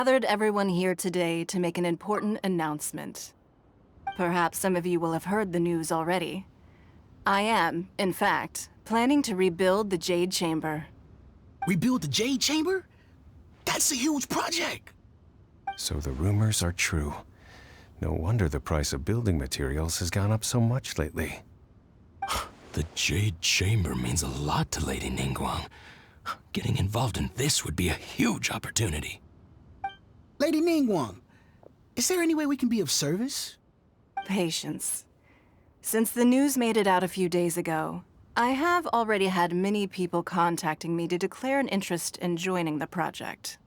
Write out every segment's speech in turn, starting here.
Gathered everyone here today to make an important announcement. Perhaps some of you will have heard the news already. I am, in fact, planning to rebuild the Jade Chamber. Rebuild the Jade Chamber? That's a huge project! So the rumors are true. No wonder the price of building materials has gone up so much lately. The Jade Chamber means a lot to Lady Ningguang. Getting involved in this would be a huge opportunity. Lady Ningguang, is there any way we can be of service? Patience. Since the news made it out a few days ago, I have already had many people contacting me to declare an interest in joining the project.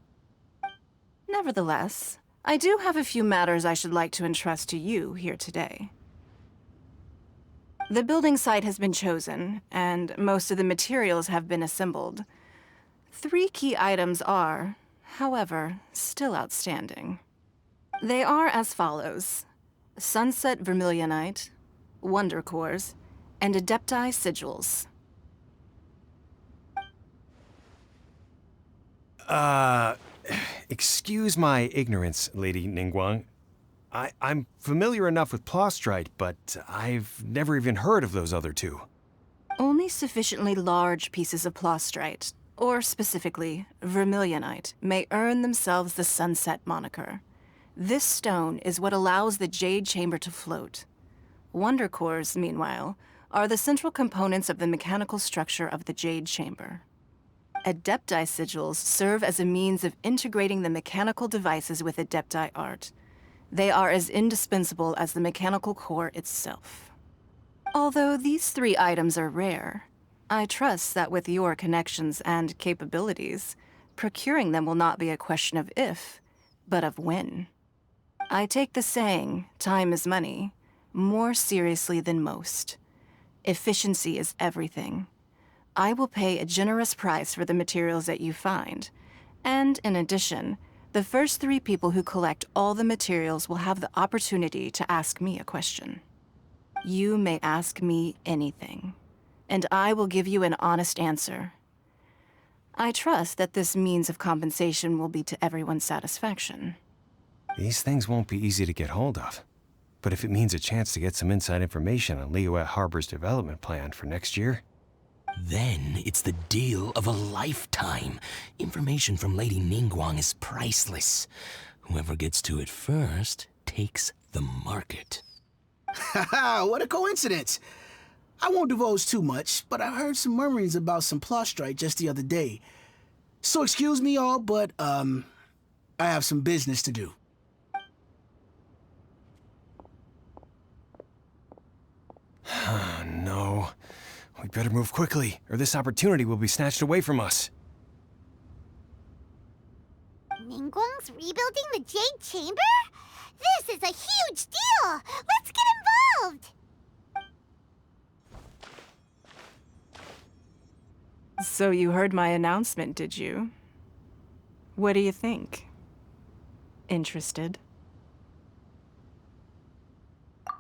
Nevertheless, I do have a few matters I should like to entrust to you here today. The building site has been chosen, and most of the materials have been assembled. 3 key items are, however, still outstanding. They are as follows: Sunset Vermilionite, Wonder Cores, and Adepti Sigils. Excuse my ignorance, Lady Ningguang. I'm familiar enough with Plostrite, but I've never even heard of those other 2. Only sufficiently large pieces of Plostrite, or specifically Vermilionite, may earn themselves the Sunset moniker. This stone is what allows the Jade Chamber to float. Wonder Cores, meanwhile, are the central components of the mechanical structure of the Jade Chamber. Adepti Sigils serve as a means of integrating the mechanical devices with Adepti art. They are as indispensable as the mechanical core itself. Although these 3 items are rare, I trust that with your connections and capabilities, procuring them will not be a question of if, but of when. I take the saying, time is money, more seriously than most. Efficiency is everything. I will pay a generous price for the materials that you find, and in addition, the first 3 people who collect all the materials will have the opportunity to ask me a question. You may ask me anything, and I will give you an honest answer. I trust that this means of compensation will be to everyone's satisfaction. These things won't be easy to get hold of. But if it means a chance to get some inside information on Liyue Harbor's development plan for next year... Then it's the deal of a lifetime. Information from Lady Ningguang is priceless. Whoever gets to it first takes the market. Haha, what a coincidence! I won't divulge too much, but I heard some murmurings about some Plostrite just the other day. So excuse me all, but, I have some business to do. No. We better move quickly, or this opportunity will be snatched away from us. Ningguang's rebuilding the Jade Chamber? This is a huge deal! Let's get involved! So you heard my announcement, did you? What do you think? Interested?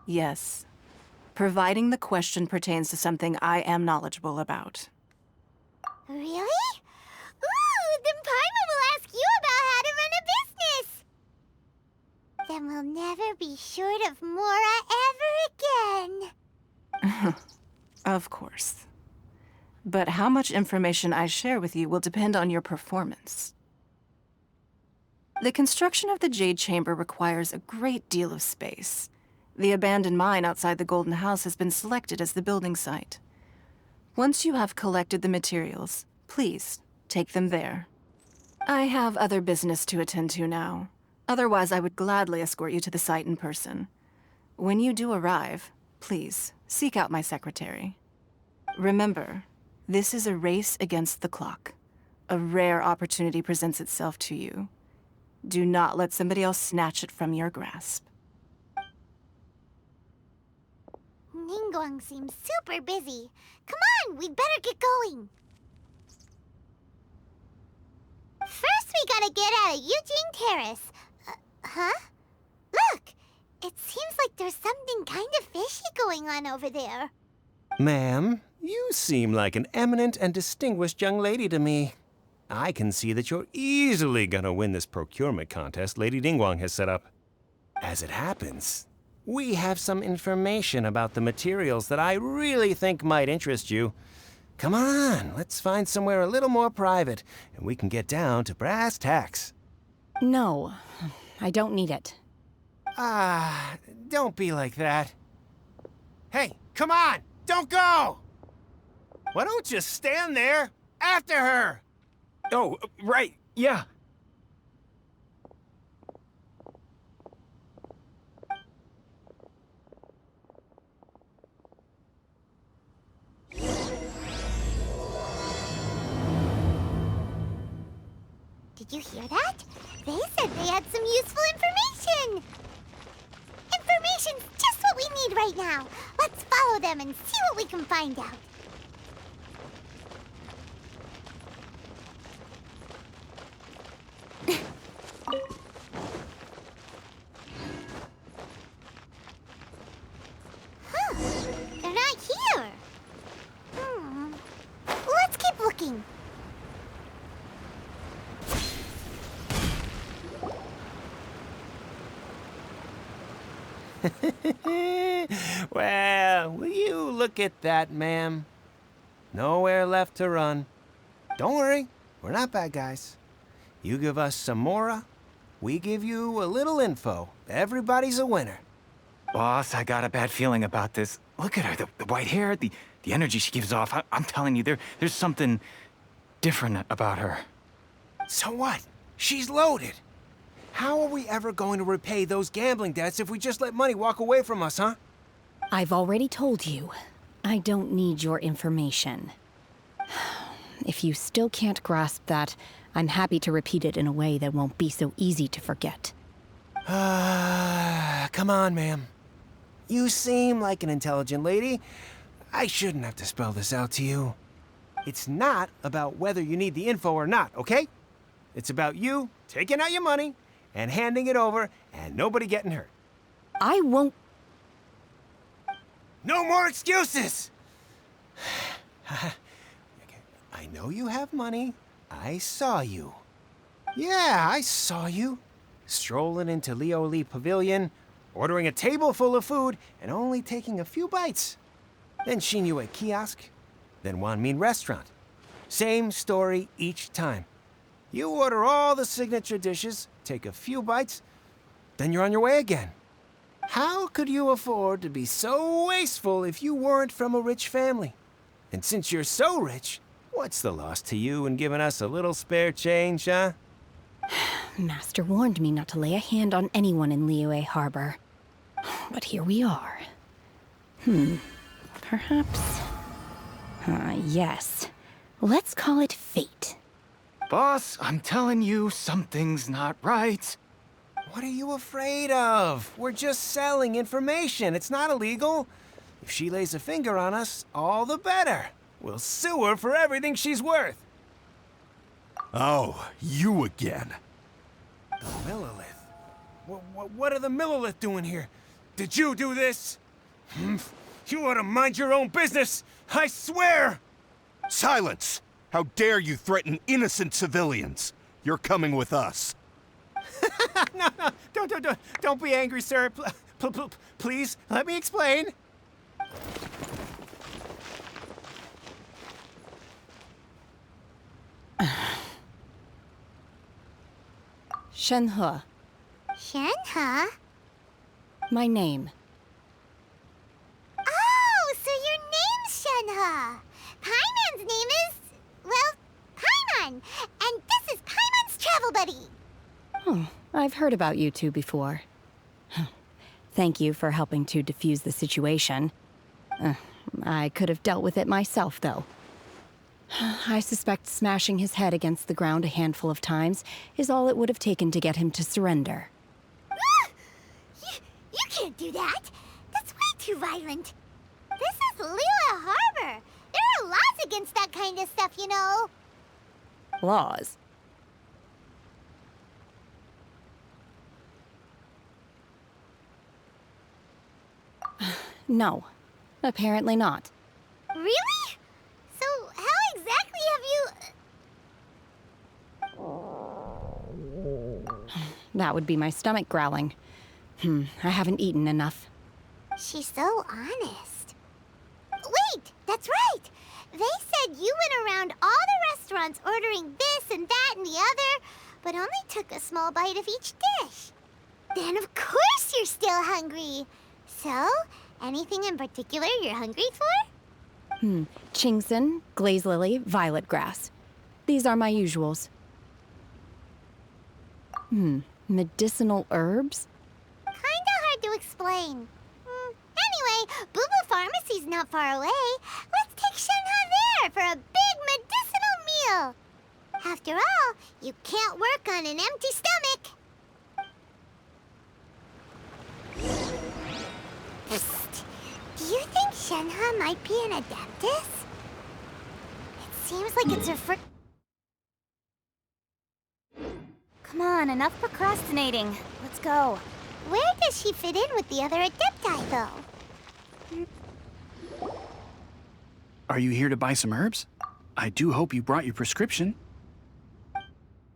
Yes. Providing the question pertains to something I am knowledgeable about. Really? Ooh, then Paimon will ask you about how to run a business! Then we'll never be short of Mora ever again. Of course. But how much information I share with you will depend on your performance. The construction of the Jade Chamber requires a great deal of space. The abandoned mine outside the Golden House has been selected as the building site. Once you have collected the materials, please take them there. I have other business to attend to now. Otherwise, I would gladly escort you to the site in person. When you do arrive, please seek out my secretary. Remember, this is a race against the clock. A rare opportunity presents itself to you. Do not let somebody else snatch it from your grasp. Ningguang seems super busy. Come on, we'd better get going. First, we gotta get out of Eugene Terrace. Huh? Look! It seems like there's something kind of fishy going on over there. Ma'am, you seem like an eminent and distinguished young lady to me. I can see that you're easily gonna win this procurement contest Lady Ningguang has set up. As it happens, we have some information about the materials that I really think might interest you. Come on, let's find somewhere a little more private, and we can get down to brass tacks. No, I don't need it. Don't be like that. Hey, come on! Don't go! Why don't you stand there after her? Oh, right, yeah. Did you hear that? They said they had some useful information. Information's just what we need right now. Let's follow them and see what we can find out. Huh, they're not here. Let's keep looking. Well, will you look at that, ma'am? Nowhere left to run. Don't worry, we're not bad guys. You give us some mora, we give you a little info. Everybody's a winner. Boss, I got a bad feeling about this. Look at her, the white hair, the energy she gives off. I'm telling you, there's something different about her. So what? She's loaded. How are we ever going to repay those gambling debts if we just let money walk away from us, huh? I've already told you, I don't need your information. If you still can't grasp that, I'm happy to repeat it in a way that won't be so easy to forget. Come on, ma'am. You seem like an intelligent lady. I shouldn't have to spell this out to you. It's not about whether you need the info or not, okay? It's about you taking out your money and handing it over and nobody getting hurt. I won't. No more excuses! I know you have money. I saw you. Yeah, I saw you. Strolling into Leo Lee Pavilion, ordering a table full of food, and only taking a few bites. Then Shenhe Kiosk, then Wanmin Restaurant. Same story each time. You order all the signature dishes, take a few bites, then you're on your way again. How could you afford to be so wasteful if you weren't from a rich family? And since you're so rich, what's the loss to you in giving us a little spare change, huh? Master warned me not to lay a hand on anyone in Liyue Harbor. But here we are. Perhaps... yes. Let's call it fate. Boss, I'm telling you, something's not right. What are you afraid of? We're just selling information. It's not illegal. If she lays a finger on us, all the better. We'll sue her for everything she's worth. Oh, you again. The Millilith? What are the Millilith doing here? Did you do this? You ought to mind your own business, I swear! Silence! How dare you threaten innocent civilians? You're coming with us. No, don't be angry, sir. Please, let me explain. Shenhe, Shenhe? my name. Oh, so your name's Shenhe. Paimon's name is, well, Paimon. And this is Paimon's travel buddy. Oh, I've heard about you two before. Thank you for helping to defuse the situation. I could have dealt with it myself, though. I suspect smashing his head against the ground a handful of times is all it would have taken to get him to surrender. You can't do that. That's way too violent. This is Liyue Harbor. There are laws against that kind of stuff, you know. Laws? No, apparently not. Really? So how exactly have you... that would be my stomach growling. I haven't eaten enough. She's so honest. Wait, that's right! They said you went around all the restaurants ordering this and that and the other, but only took a small bite of each dish. Then of course you're still hungry. So, anything in particular you're hungry for? Chingson, glaze lily, violet grass. These are my usuals. Medicinal herbs? Kinda hard to explain. Anyway, Boo Boo Pharmacy's not far away. Let's take Shenhe there for a big medicinal meal. After all, you can't work on an empty stomach. Psst. Do you think Shenhe might be an adeptus? It seems like it's her Come on, enough procrastinating. Let's go. Where does she fit in with the other adepti, though? Are you here to buy some herbs? I do hope you brought your prescription.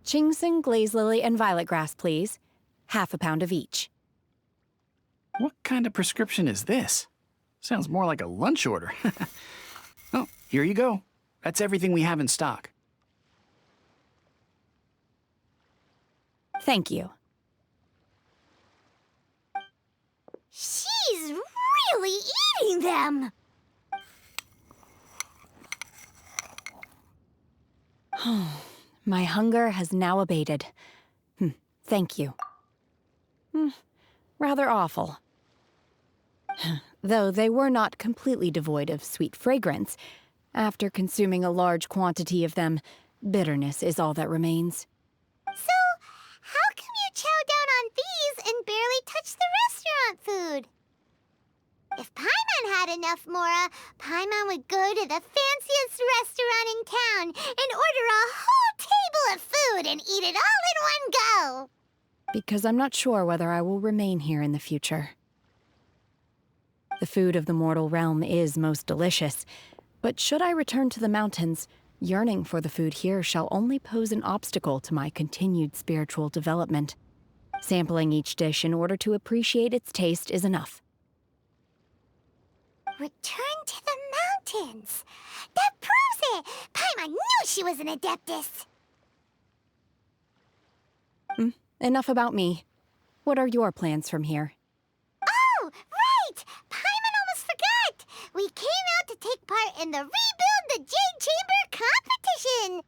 Chingson, glaze lily, and violet grass, please. Half a pound of each. What kind of prescription is this? Sounds more like a lunch order. Oh, here you go. That's everything we have in stock. Thank you. She's really eating them! My hunger has now abated. Thank you. Rather awful. Though they were not completely devoid of sweet fragrance, after consuming a large quantity of them, bitterness is all that remains. So, how come you chow down on these and barely touch the restaurant food? If Paimon had enough Mora, Paimon would go to the fanciest restaurant in town and order a whole table of food and eat it all in one go. Because I'm not sure whether I will remain here in the future. The food of the mortal realm is most delicious, but should I return to the mountains, yearning for the food here shall only pose an obstacle to my continued spiritual development. Sampling each dish in order to appreciate its taste is enough. Return to the mountains. That proves it! Paimon knew she was an adeptus. Enough about me. What are your plans from here? Oh, right! Paimon almost forgot! We came out to take part in the Rebuild the Jade Chamber competition!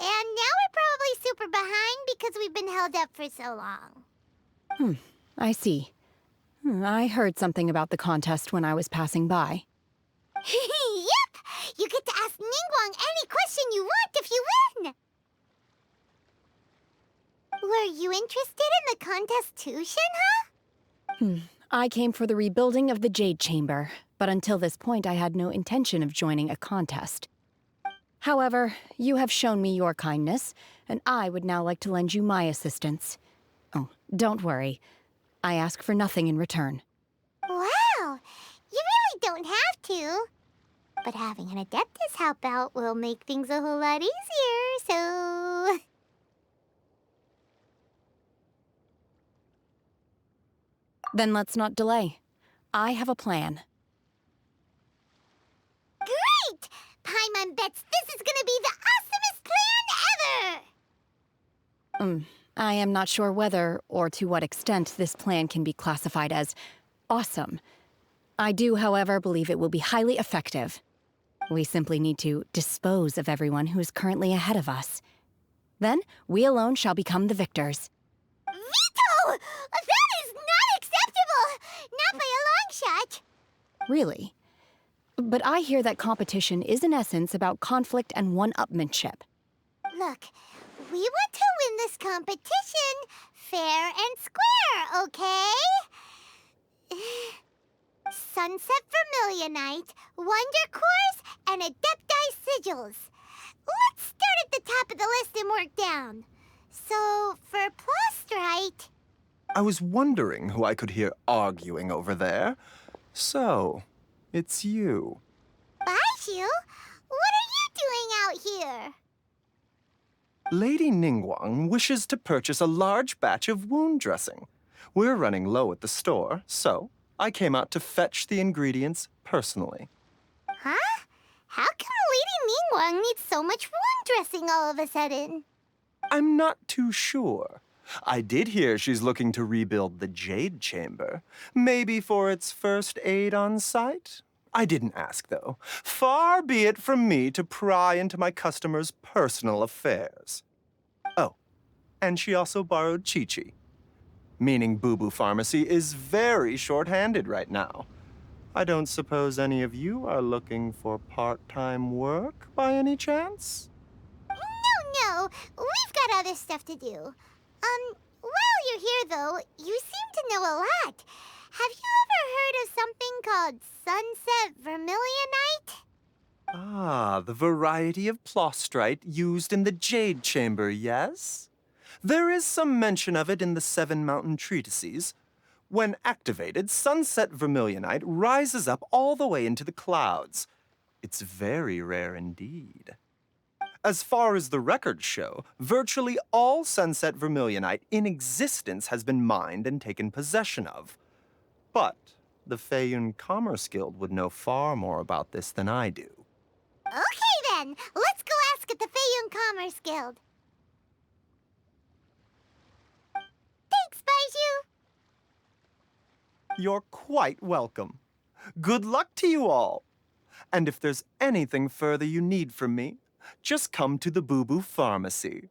And now we're probably super behind because we've been held up for so long. I see. I heard something about the contest when I was passing by. Yep! You get to ask Ningguang any question you want if you win! Were you interested in the contest too, Shenhe? I came for the rebuilding of the Jade Chamber, but until this point I had no intention of joining a contest. However, you have shown me your kindness, and I would now like to lend you my assistance. Oh, don't worry. I ask for nothing in return. Wow! You really don't have to. But having an Adeptus help out will make things a whole lot easier, so... Then let's not delay. I have a plan. Great! Paimon bets this is gonna be the awesomest plan ever! I am not sure whether or to what extent this plan can be classified as awesome. I do, however, believe it will be highly effective. We simply need to dispose of everyone who is currently ahead of us. Then, we alone shall become the victors. Veto! That is not acceptable! Not by a long shot! Really? But I hear that competition is in essence about conflict and one-upmanship. Look, we want to win this competition fair and square, okay? Sunset Vermilionite, Wonder Cores, and Adepti Sigils. Let's start at the top of the list and work down. So, for Plastrite... I was wondering who I could hear arguing over there. So, it's you. Baishu? What are you doing out here? Lady Ningguang wishes to purchase a large batch of wound dressing. We're running low at the store, so I came out to fetch the ingredients personally. Huh? How come Lady Ningguang needs so much wound dressing all of a sudden? I'm not too sure. I did hear she's looking to rebuild the Jade Chamber. Maybe for its first aid on site? I didn't ask, though. Far be it from me to pry into my customers' personal affairs. Oh, and she also borrowed Chi-Chi. Meaning Boo Boo Pharmacy is very short-handed right now. I don't suppose any of you are looking for part-time work by any chance? No, we've got other stuff to do. While you're here, though, you seem to know a lot. Have you ever heard of something called Sunset Vermilionite? Ah, the variety of plostrite used in the Jade Chamber, yes? There is some mention of it in the Seven Mountain Treatises. When activated, Sunset Vermilionite rises up all the way into the clouds. It's very rare indeed. As far as the records show, virtually all Sunset Vermilionite in existence has been mined and taken possession of. But the Feiyun Commerce Guild would know far more about this than I do. Okay, then. Let's go ask at the Feiyun Commerce Guild. Thanks, Baiju. You're quite welcome. Good luck to you all. And if there's anything further you need from me, just come to the Boo Boo Pharmacy.